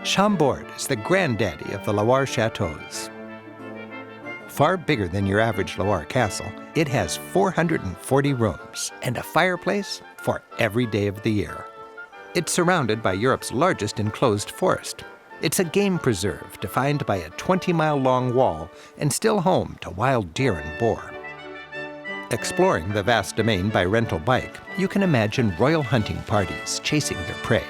Chambord is the granddaddy of the Loire chateaux. Far bigger than your average Loire castle, it has 440 rooms and a fireplace for every day of the year. It's surrounded by Europe's largest enclosed forest. It's a game preserve defined by a 20-mile-long wall and still home to wild deer and boar. Exploring the vast domain by rental bike, you can imagine royal hunting parties chasing their prey.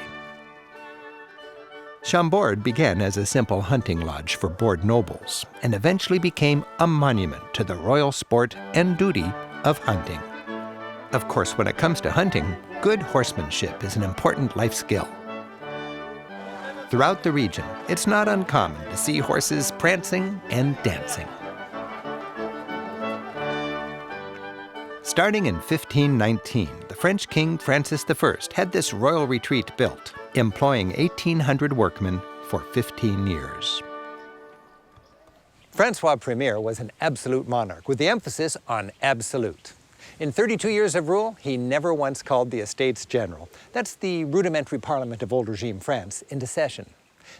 Chambord began as a simple hunting lodge for bored nobles and eventually became a monument to the royal sport and duty of hunting. Of course, when it comes to hunting, good horsemanship is an important life skill. Throughout the region, it's not uncommon to see horses prancing and dancing. Starting in 1519, the French King Francis I had this royal retreat built, employing 1,800 workmen for 15 years. Francois I was an absolute monarch, with the emphasis on absolute. In 32 years of rule, he never once called the Estates General. That's the rudimentary parliament of old regime France into session.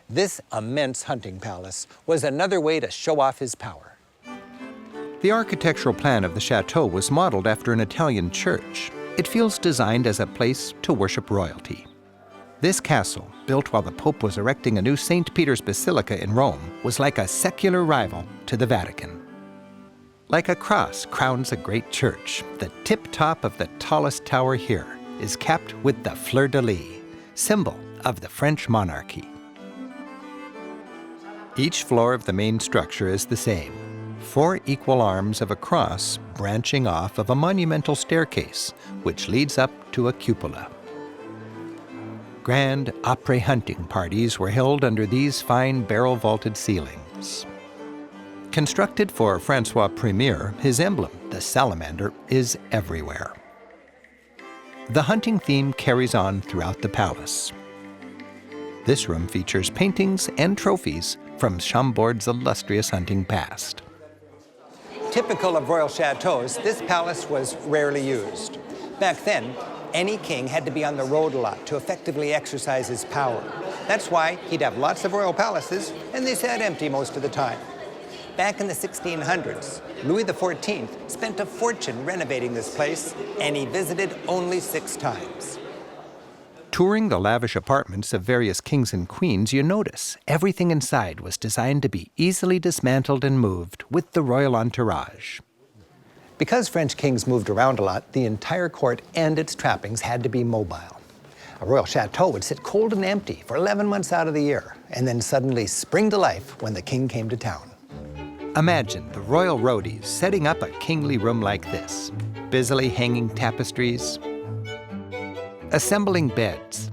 This immense hunting palace was another way to show off his power. The architectural plan of the chateau was modeled after an Italian church. It feels designed as a place to worship royalty. This castle, built while the Pope was erecting a new St. Peter's Basilica in Rome, was like a secular rival to the Vatican. Like a cross crowns a great church, the tip-top of the tallest tower here is capped with the fleur-de-lis, symbol of the French monarchy. Each floor of the main structure is the same. 4 equal arms of a cross branching off of a monumental staircase, which leads up to a cupola. Grand après hunting parties were held under these fine barrel-vaulted ceilings. Constructed for Francois I, his emblem, the salamander, is everywhere. The hunting theme carries on throughout the palace. This room features paintings and trophies from Chambord's illustrious hunting past. Typical of royal chateaux, this palace was rarely used. Back then, any king had to be on the road a lot to effectively exercise his power. That's why he'd have lots of royal palaces, and they sat empty most of the time. Back in the 1600s, Louis XIV spent a fortune renovating this place, and he visited only 6 times. Touring the lavish apartments of various kings and queens, you notice everything inside was designed to be easily dismantled and moved with the royal entourage. Because French kings moved around a lot, the entire court and its trappings had to be mobile. A royal chateau would sit cold and empty for 11 months out of the year, and then suddenly spring to life when the king came to town. Imagine the royal roadies setting up a kingly room like this, busily hanging tapestries, assembling beds,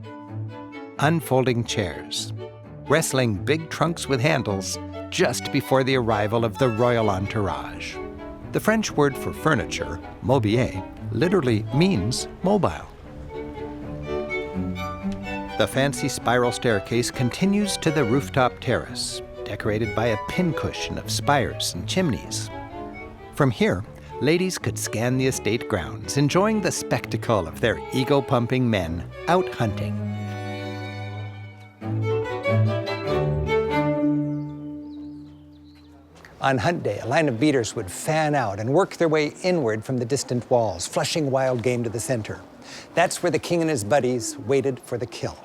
unfolding chairs, wrestling big trunks with handles just before the arrival of the royal entourage. The French word for furniture, mobilier, literally means mobile. The fancy spiral staircase continues to the rooftop terrace, decorated by a pincushion of spires and chimneys. From here, ladies could scan the estate grounds, enjoying the spectacle of their ego-pumping men out hunting. On hunt day, a line of beaters would fan out and work their way inward from the distant walls, flushing wild game to the center. That's where the king and his buddies waited for the kill.